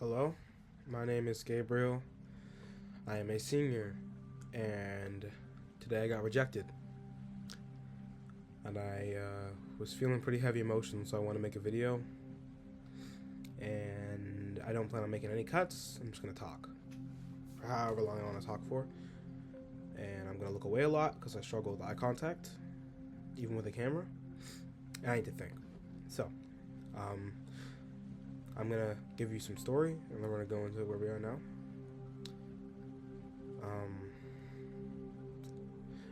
Hello, my name is Gabriel. I am a senior, and today I got rejected. And I was feeling pretty heavy emotions, so I want to make a video. And I don't plan on making any cuts. I'm just gonna talk for however long I want to talk for. And I'm gonna look away a lot because I struggle with eye contact, even with a camera. And I need to think. So, I'm gonna give you some story, and then we're gonna go into where we are now.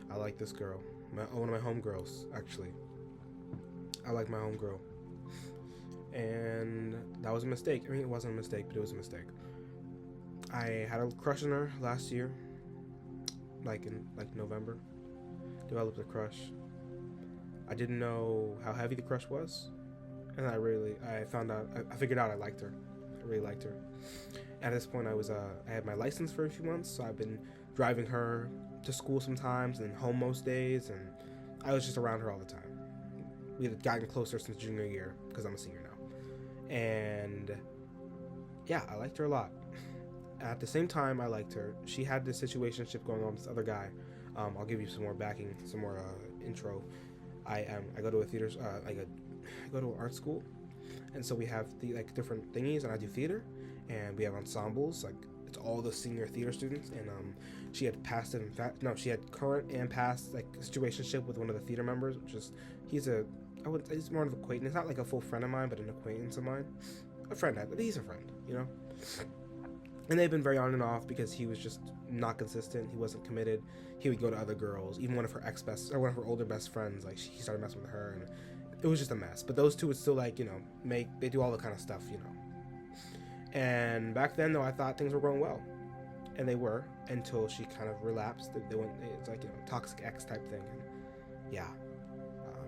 I like this girl, one of my homegirls, actually. I like my homegirl, and that was a mistake. I mean, it wasn't a mistake, but it was a mistake. I had a crush on her last year, in November. Developed a crush. I didn't know how heavy the crush was, and I figured out I liked her. I really liked her. At this point, I had my license for a few months, so I've been driving her to school sometimes and home most days, and I was just around her all the time. We had gotten closer since junior year because I'm a senior now, and yeah, I liked her a lot. At the same time, I liked her. She had this situationship going on with this other guy. I'll give you some more backing, some more intro. I go to a theater, I go to an art school, and so we have the different thingies, and I do theater, and we have ensembles. It's all the senior theater students, and she had she had current and past situationship with one of the theater members, which is he's more of an acquaintance, not like a full friend of mine, but an acquaintance of mine, a friend, but he's a friend, you know. And they've been very on and off because he was just not consistent. He wasn't committed. He would go to other girls, even one of her one of her older best friends. He started messing with her, and it was just a mess. But those two would still they do all the kind of stuff, you know. And back then, though, I thought things were going well, and they were until she kind of relapsed. It's toxic ex type thing. And yeah,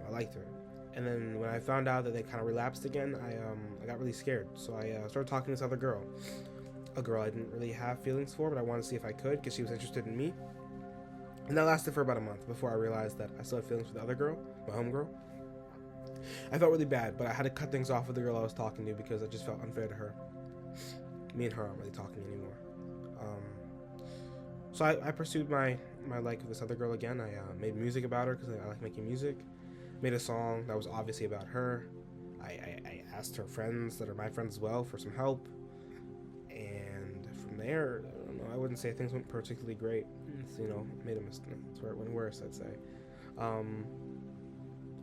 I liked her. And then when I found out that they kind of relapsed again, I got really scared. So I started talking to this other girl. A girl I didn't really have feelings for, but I wanted to see if I could because she was interested in me. And that lasted for about a month before I realized that I still had feelings for the other girl, my homegirl. I felt really bad, but I had to cut things off with the girl I was talking to because it just felt unfair to her. Me and her aren't really talking anymore. So I pursued my like with this other girl again. I made music about her because I like making music. Made a song that was obviously about her. I asked her friends that are my friends as well for some help. And from there, I don't know, I wouldn't say things went particularly great. It's, made a mistake. That's where it went worse, I'd say. I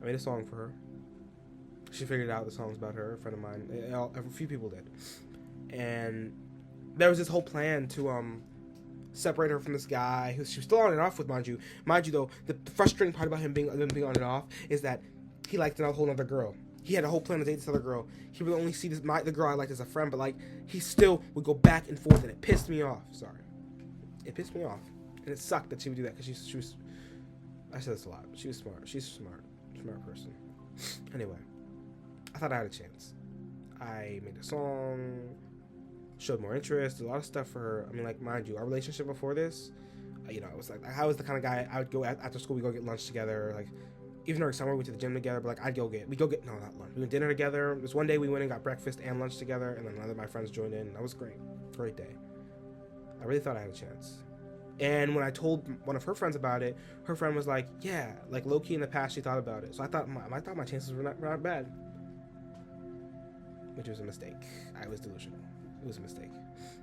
made a song for her. She figured out the song's about her, a friend of mine. A few people did. And there was this whole plan to separate her from this guy who she was still on and off with, mind you. Mind you, though, the frustrating part about him being on and off is that he liked a whole other girl. He had a whole plan to date this other girl. He would only see the girl I liked as a friend, but he still would go back and forth, and it pissed me off. Sorry, it pissed me off, and it sucked that she would do that because she was. I said this a lot. But she was smart. She's a smart person. Anyway, I thought I had a chance. I made a song, showed more interest, a lot of stuff for her. I mean, mind you, our relationship before this, it was I was the kind of guy I would go after school. We go get lunch together, even during summer, we went to the gym together, but no, not lunch. We went dinner together. This one day we went and got breakfast and lunch together, and then none of my friends joined in. That was great. Great day. I really thought I had a chance. And when I told one of her friends about it, her friend was like, yeah, low-key in the past she thought about it. So I thought my chances were not bad. Which was a mistake. I was delusional. It was a mistake.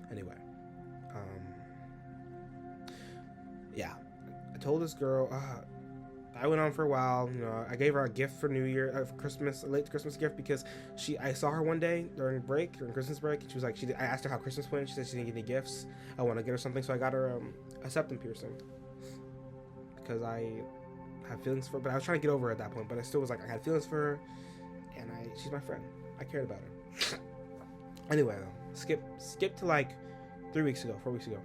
Anyway. Yeah. I told this girl, I went on for a while. I gave her a gift for New Year, a late Christmas gift, because I saw her one day during Christmas break, and she was like, I asked her how Christmas went. She said she didn't get any gifts. I want to get her something, so I got her a septum piercing because I have feelings for her. But I was trying to get over her at that point, but I still was I had feelings for her, and she's my friend. I cared about her. Anyway, though, skip to 4 weeks ago.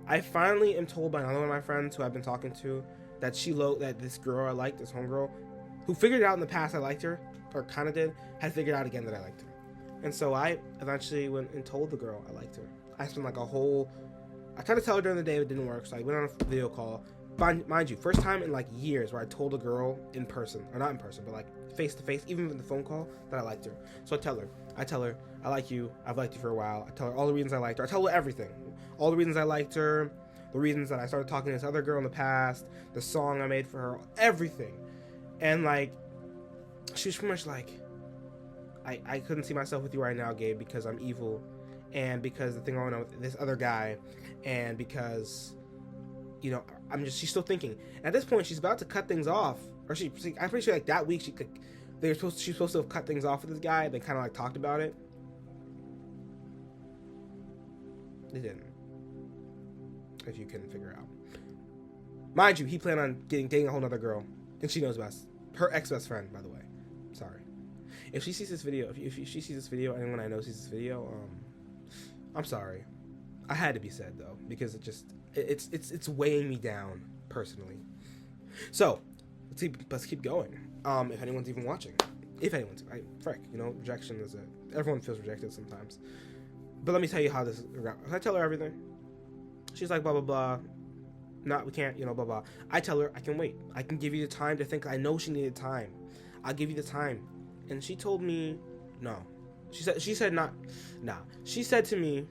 I finally am told by another one of my friends who I've been talking to that that this girl I liked, this homegirl, who figured out in the past I liked her, or kind of did, had figured out again that I liked her. And so I eventually went and told the girl I liked her. I spent I tried to tell her during the day, but it didn't work, so I went on a video call, mind you, first time in like years where I told a girl in person, or not in person, but like face to face, even in the phone call, that I liked her. So I tell her, I like you. I've liked you for a while. I tell her all the reasons I liked her. I tell her everything, all the reasons I liked her, the reasons that I started talking to this other girl in the past, the song I made for her, everything. And like, she was pretty much like, I couldn't see myself with you right now, Gabe, because I'm evil, and because the thing going on with this other guy, and because, you know, she's still thinking. And at this point, she's about to cut things off, or I'm pretty sure like that week she's supposed to have cut things off with this guy. They kind of like talked about it. They didn't, if you can figure it out. Mind you, he planned on dating a whole other girl, and she knows best. Her ex-best friend, by the way. Sorry. If she sees this video, if she sees this video, anyone I know sees this video, I'm sorry. I had to be said though, because it's weighing me down personally. So let's keep going. If anyone's even watching, rejection is everyone feels rejected sometimes. But let me tell you how this. I tell her everything. She's like, blah blah blah. We can't, blah blah. I tell her I can wait. I can give you the time to think. I know she needed time. I'll give you the time. And she told me no. She said not. Nah. She said to me.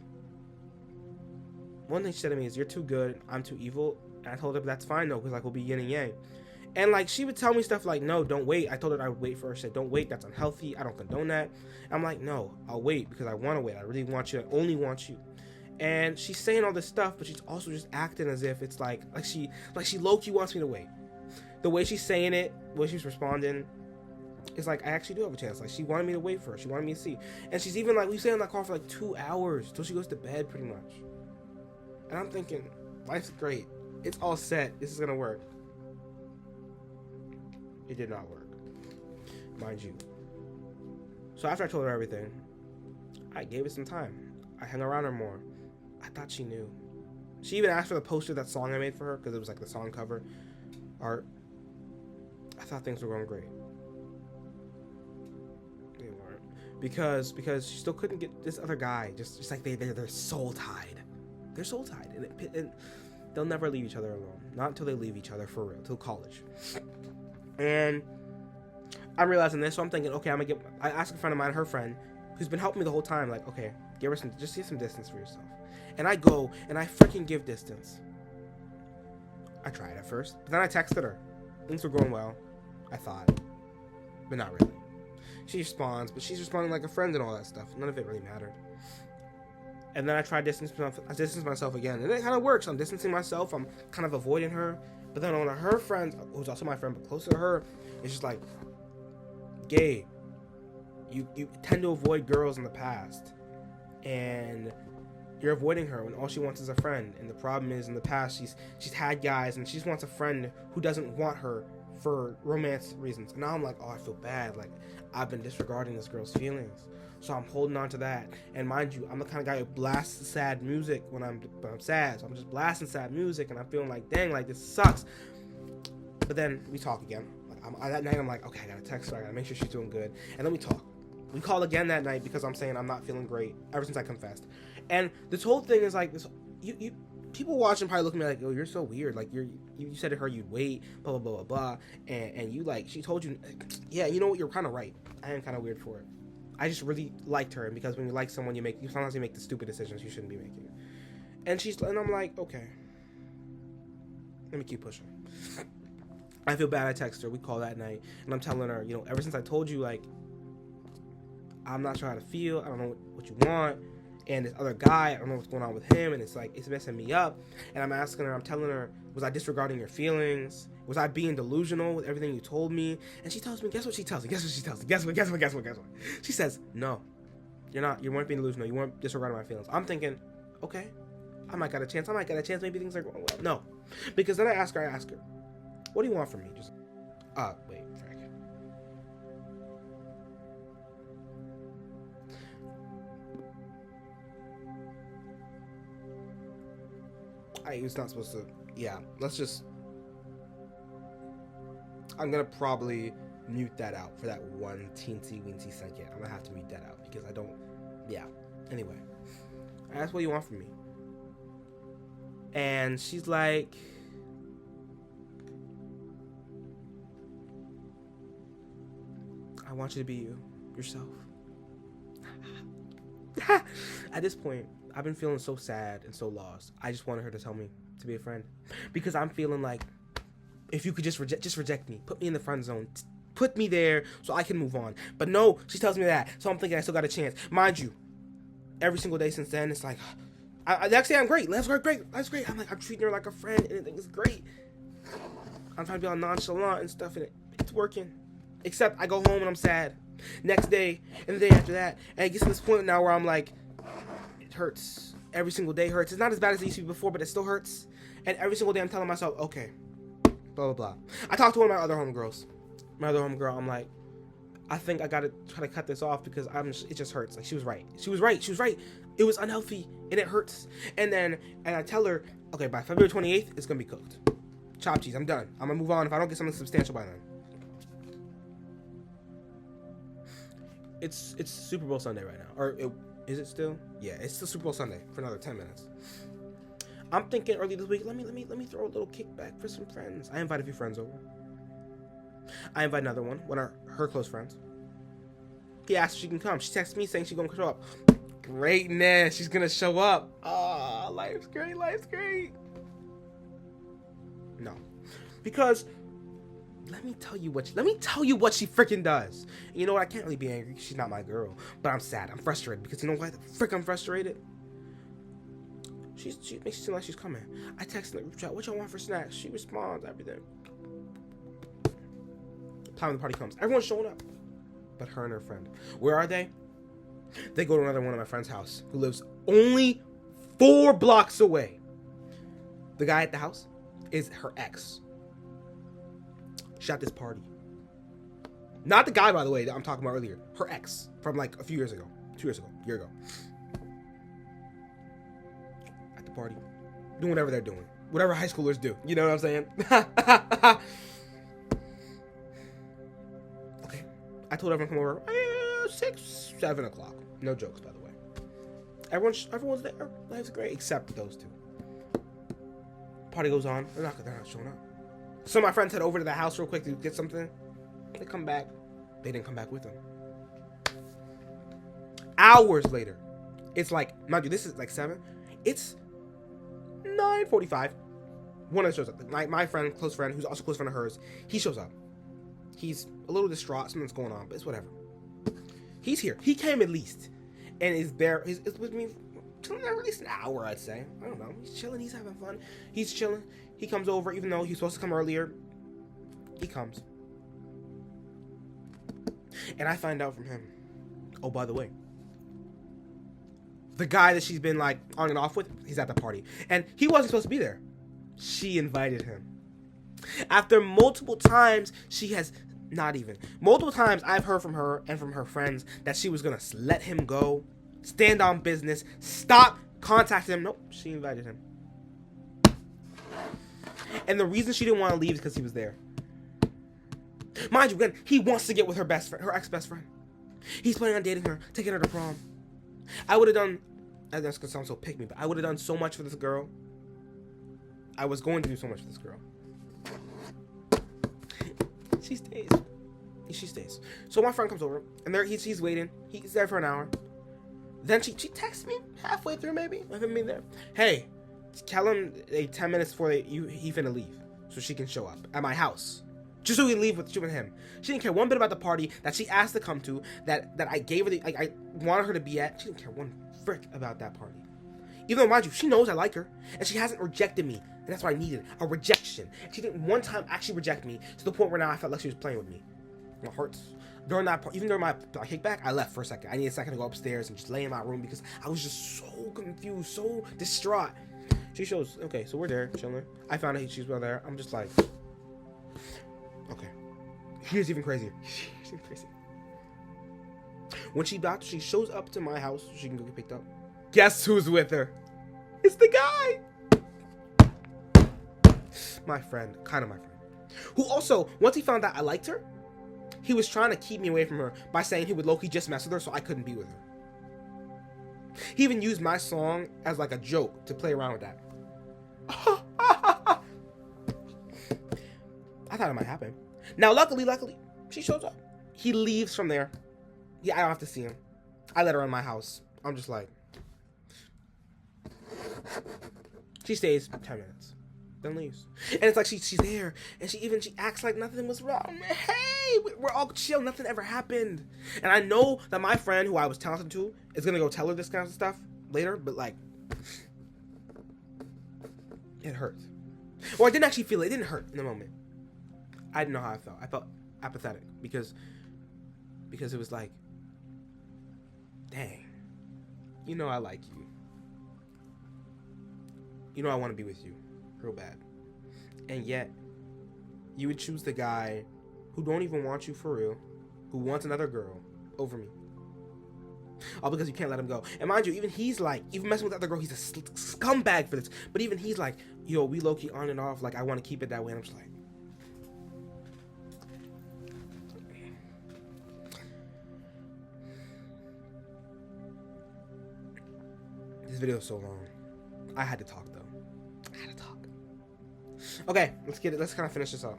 One thing she said to me is, "You're too good. I'm too evil." And I told her, but that's fine though, because like we'll be yin and yang. And like she would tell me stuff like, "No, don't wait." I told her I would wait for her. She said, "Don't wait. That's unhealthy. I don't condone that." I'm like, "No, I'll wait because I want to wait. I really want you. I only want you." And she's saying all this stuff, but she's also just acting as if it's like she low-key wants me to wait. The way she's saying it, the way she's responding, it's like I actually do have a chance. Like she wanted me to wait for her. She wanted me to see. And she's even like, we stayed on that call for like 2 hours till she goes to bed, pretty much. And I'm thinking, life's great. It's all set. This is gonna work. It did not work, mind you. So after I told her everything, I gave it some time. I hung around her more. I thought she knew. She even asked for the poster of that song I made for her, because it was like the song cover art. I thought things were going great. They weren't. Because she still couldn't get this other guy. Just like they're soul tied. They're soul tied. And they'll never leave each other alone. Not until they leave each other for real. Till college. And I'm realizing this, so I'm thinking, okay, I asked a friend of mine, her friend, who's been helping me the whole time, like, okay, just get some distance for yourself. And I go, and I freaking give distance. I tried at first, but then I texted her. Things were going well, I thought, but not really. She responds, but she's responding like a friend and all that stuff. None of it really mattered. And then I tried distance myself again, and it kind of works. I'm distancing myself. I'm kind of avoiding her. But then one of her friends, who's also my friend, but closer to her, is just like, Gabe, you tend to avoid girls in the past, and you're avoiding her when all she wants is a friend. And the problem is, in the past, she's had guys, and she just wants a friend who doesn't want her for romance reasons. And now I'm like, oh, I feel bad. Like, I've been disregarding this girl's feelings. So I'm holding on to that. And mind you, I'm the kind of guy who blasts sad music when I'm sad. So I'm just blasting sad music, and I'm feeling like, dang, like, this sucks. But then we talk again. That night, I'm like, okay, I gotta text her. I gotta make sure she's doing good. And then we talk. We call again that night because I'm saying I'm not feeling great ever since I confessed. And this whole thing is like this. You people watching probably look at me like, oh, you're so weird. Like you said to her you'd wait, blah blah blah blah blah, and you like she told you, yeah, you know what, you're kind of right. I am kind of weird for it. I just really liked her, and because when you like someone, you sometimes make the stupid decisions you shouldn't be making. And I'm like, okay, let me keep pushing. I feel bad. I text her. We call that night, and I'm telling her, ever since I told you, like, I'm not sure how to feel. I don't know what you want. And this other guy, I don't know what's going on with him, and it's like, it's messing me up. And I'm asking her, I'm telling her, was I disregarding your feelings? Was I being delusional with everything you told me? And she tells me, guess what she tells me? Guess what? She says, no, you're not. You weren't being delusional. You weren't disregarding my feelings. I'm thinking, okay, I might got a chance. Maybe things are going well. No. Because then I ask her, what do you want from me? Just, wait, Frank. I was not supposed to, yeah, I'm gonna probably mute that out for that one teensy-weensy second. I'm gonna have to mute that out because I don't, yeah. Anyway, I asked, what do you want from me? And she's like, want you to be yourself. At this point, I've been feeling so sad and so lost. I just wanted her to tell me to be a friend, because I'm feeling like, if you could just reject me, put me in the friend zone, put me there so I can move on. But no, she tells me that, so I'm thinking I still got a chance. Mind you, every single day since then, it's like, the next day I'm great. Life's great. I'm like, I'm treating her like a friend, and everything's great. I'm trying to be all nonchalant and stuff, and it's working. Except I go home and I'm sad. Next day, and the day after that, and it gets to this point now where I'm like, it hurts. Every single day hurts. It's not as bad as it used to be before, but it still hurts. And every single day I'm telling myself, okay, blah, blah, blah. I talked to one of my other homegirls. I'm like, I think I gotta try to cut this off because it just hurts. Like, she was right. It was unhealthy, and it hurts. And I tell her, okay, by February 28th, it's gonna be cooked. Chopped cheese, I'm done. I'm gonna move on if I don't get something substantial by then. It's Super Bowl Sunday right now. Is it still? Yeah, it's still Super Bowl Sunday for another 10 minutes. I'm thinking early this week, let me throw a little kickback for some friends. I invite a few friends over. I invite another one of her close friends. He asked if she can come. She texted me saying she's gonna show up. Greatness, she's gonna show up. Ah, life's great. No, because let me tell you what she freaking does. And you know what? I can't really be angry. She's not my girl, but I'm sad. I'm frustrated because you know why the frick I'm frustrated? She makes it seem like she's coming. I text in the group chat, what y'all want for snacks? She responds, everything. Time the party comes. Everyone's showing up. But her and her friend. Where are they? They go to another one of my friend's house who lives only 4 blocks away. The guy at the house is her ex. She at this party. Not the guy, by the way, that I'm talking about earlier. Her ex from like a few years ago. 2 years ago. A year ago. At the party. Doing whatever they're doing. Whatever high schoolers do. You know what I'm saying? Okay. I told everyone to come over 6, 7 o'clock. No jokes, by the way. Everyone's there. Life's great. Except those two. Party goes on. They're not showing up. So my friends head over to the house real quick to get something. They come back. They didn't come back with them. Hours later. It's like, mind you, this is like 7. It's 9:45. One of them shows up. My friend, close friend, who's also a close friend of hers, he shows up. He's a little distraught. Something's going on, but it's whatever. He's here. He came at least. And is there. He's with me chilling there at least an hour, I'd say. I don't know. He's chilling. He's having fun. He's chilling. He comes over, even though he's supposed to come earlier. He comes. And I find out from him. Oh, by the way. The guy that she's been like on and off with, he's at the party. And he wasn't supposed to be there. She invited him. After multiple times, multiple times I've heard from her and from her friends that she was going to let him go, stand on business, stop contacting him. Nope, she invited him. And the reason she didn't want to leave is because he was there. Mind you, again, he wants to get with her best friend, her ex-best friend. He's planning on dating her, taking her to prom. I would have done, that's going to sound so pick-me, but I would have done so much for this girl. I was going to do so much for this girl. She stays. So my friend comes over, and he's waiting. He's there for an hour. Then she texts me halfway through, maybe, of him being there. Hey, tell him 10 minutes before he finna leave, so she can show up at my house. Just so we can leave with him. She didn't care one bit about the party that she asked to come to, that I gave her, I wanted her to be at. She didn't care one frick about that party. Even though, mind you, she knows I like her, and she hasn't rejected me, and that's what I needed, a rejection. She didn't one time actually reject me, to the point where now I felt like she was playing with me. My heart. During that part, even during my kickback, I left for a second. I needed a second to go upstairs and just lay in my room because I was just so confused, so distraught. She shows, okay, so we're there, chilling. I found out she's well there. I'm just like, okay. Here's even crazier. When she shows up to my house so she can go get picked up. Guess who's with her? It's the guy. My friend, kind of my friend. Who also, once he found out I liked her, he was trying to keep me away from her by saying he would low-key just mess with her so I couldn't be with her. He even used my song as like a joke to play around with that. I thought it might happen. Now, luckily, she shows up. He leaves from there. Yeah, I don't have to see him. I let her in my house. I'm just like, she stays 10 minutes, then leaves. And it's like she's there, and she acts like nothing was wrong. Hey, we're all chill, nothing ever happened. And I know that my friend who I was telling to is gonna go tell her this kind of stuff later, but like, it hurt. Well, I didn't actually feel it. It didn't hurt in the moment. I didn't know how I felt. I felt apathetic because it was like, dang, you know I like you. You know I want to be with you real bad. And yet, you would choose the guy who don't even want you for real, who wants another girl over me. All because you can't let him go. And mind you, even he's like, even messing with the other girl, he's a scumbag for this. But even he's like, yo, we low-key on and off. Like, I want to keep it that way. And I'm just like, this video is so long. I had to talk though. I had to talk. Okay, let's get it. Let's kind of finish this up.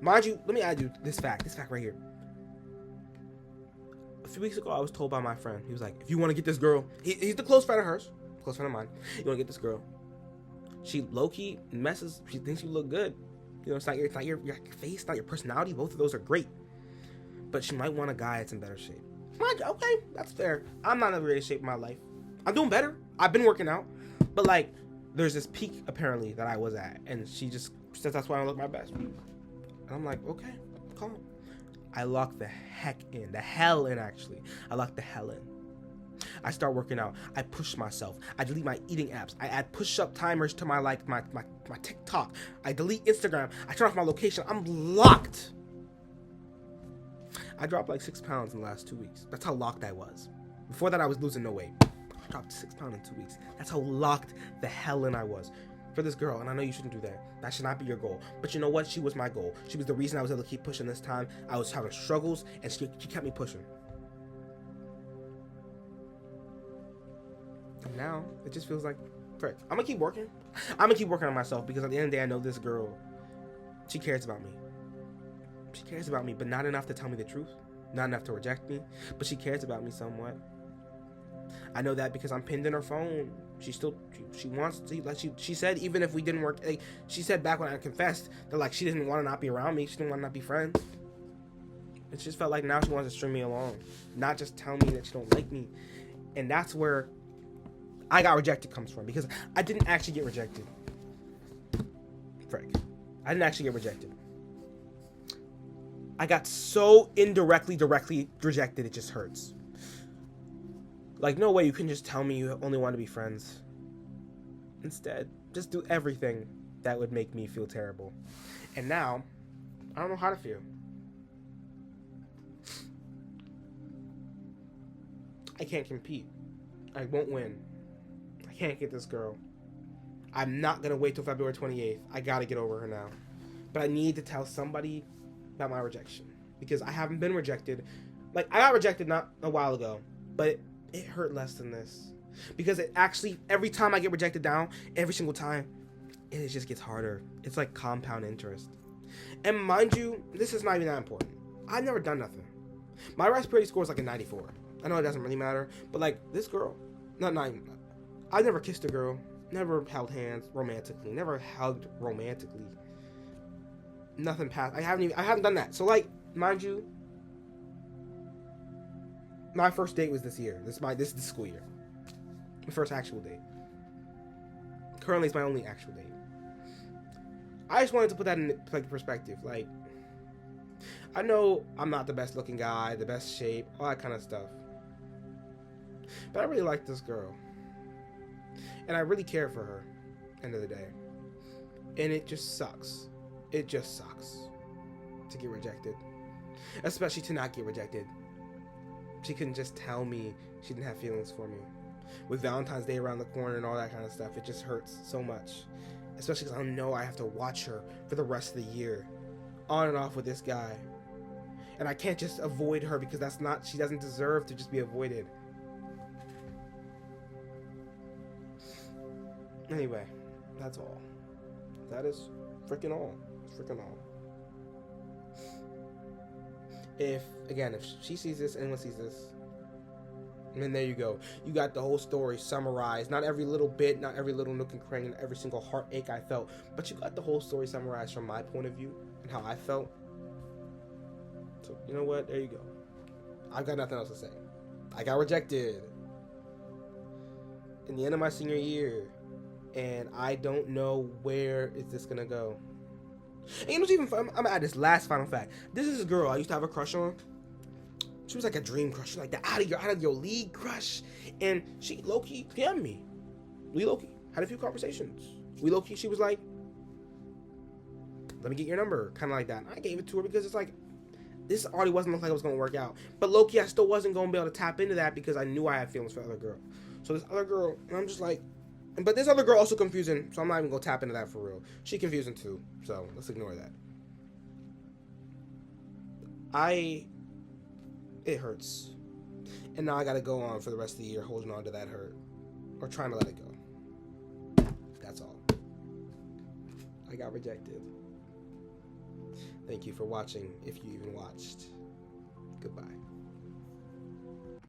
Mind you, let me add you this fact. This fact right here. A few weeks ago, I was told by my friend. He was like, if you want to get this girl, he's the close friend of hers, close friend of mine. You want to get this girl? She low-key messes. She thinks you look good. You know, it's not your face, not your personality. Both of those are great. But she might want a guy that's in better shape. Mind you, okay, that's fair. I'm not in a great shape in my life. I'm doing better. I've been working out. But like, there's this peak apparently that I was at, and she just says that's why I look my best. And I'm like, okay, calm. I lock the hell in actually. I lock the hell in. I start working out. I push myself. I delete my eating apps. I add push-up timers to my TikTok. I delete Instagram. I turn off my location. I'm locked. I dropped like 6 pounds in the last 2 weeks. That's how locked I was. Before that, I was losing no weight. I dropped 6 pounds in 2 weeks. That's how locked the hell in I was for this girl. And I know you shouldn't do that. That should not be your goal. But you know what? She was my goal. She was the reason I was able to keep pushing this time. I was having struggles, and she kept me pushing. And now, it just feels like, frick, I'm going to keep working. I'm going to keep working on myself, because at the end of the day, I know this girl, she cares about me. She cares about me, but not enough to tell me the truth. Not enough to reject me, but she cares about me somewhat. I know that because I'm pinned in her phone. She wants to, like she said, even if we didn't work, like, she said back when I confessed that like she didn't want to not be around me. She didn't want to not be friends. It just felt like now she wants to string me along, not just tell me that she don't like me. And that's where I got rejected comes from, because I didn't actually get rejected. Frick. I didn't actually get rejected. I got so directly rejected, it just hurts. Like, no way you can just tell me you only want to be friends. Instead, just do everything that would make me feel terrible. And now, I don't know how to feel. I can't compete. I won't win. I can't get this girl. I'm not going to wait till February 28th. I got to get over her now. But I need to tell somebody about my rejection, because I haven't been rejected. Like, I got rejected not a while ago, but it hurt less than this, because it actually, every time I get rejected down, every single time, it just gets harder. It's like compound interest. And mind you, this is not even that important. I've never done nothing. My respiratory score is like a 94. I know it doesn't really matter, but like this girl, I never kissed a girl, never held hands romantically, never hugged romantically. Nothing past. I haven't done that. So like, mind you, my first date was this year. This is the school year. My first actual date. Currently, it's my only actual date. I just wanted to put that in like perspective. Like, I know I'm not the best looking guy, the best shape, all that kind of stuff. But I really like this girl. And I really care for her, end of the day. And it just sucks. It just sucks to get rejected. Especially to not get rejected. She couldn't just tell me she didn't have feelings for me. With Valentine's Day around the corner and all that kind of stuff, it just hurts so much. Especially because I know I have to watch her for the rest of the year. On and off with this guy. And I can't just avoid her, because she doesn't deserve to just be avoided. Anyway, that's all. That is freaking all. Freaking all. if she sees this, anyone sees this, and then there you go. You got the whole story summarized. Not every little bit, not every little nook and cranny, not every single heartache I felt, but you got the whole story summarized from my point of view and how I felt. So, you know what? There you go. I've got nothing else to say. I got rejected in the end of my senior year, and I don't know where is this gonna go. And you know what's even fun? I'm gonna add this last final fact. This is a girl I used to have a crush on. She was like a dream crush, like the out of your league crush, and she low-key PM'd me. We low-key had a few conversations. We low-key, she was like, "Let me get your number," kind of like that. And I gave it to her because it's like, this already wasn't looking like it was gonna work out. But low-key, I still wasn't gonna be able to tap into that because I knew I had feelings for the other girl. So this other girl, and I'm just like, but this other girl also confusing, so I'm not even gonna tap into that for real. She confusing too, so let's ignore that. It hurts. And now I gotta go on for the rest of the year holding on to that hurt. Or trying to let it go. That's all. I got rejected. Thank you for watching, if you even watched. Goodbye.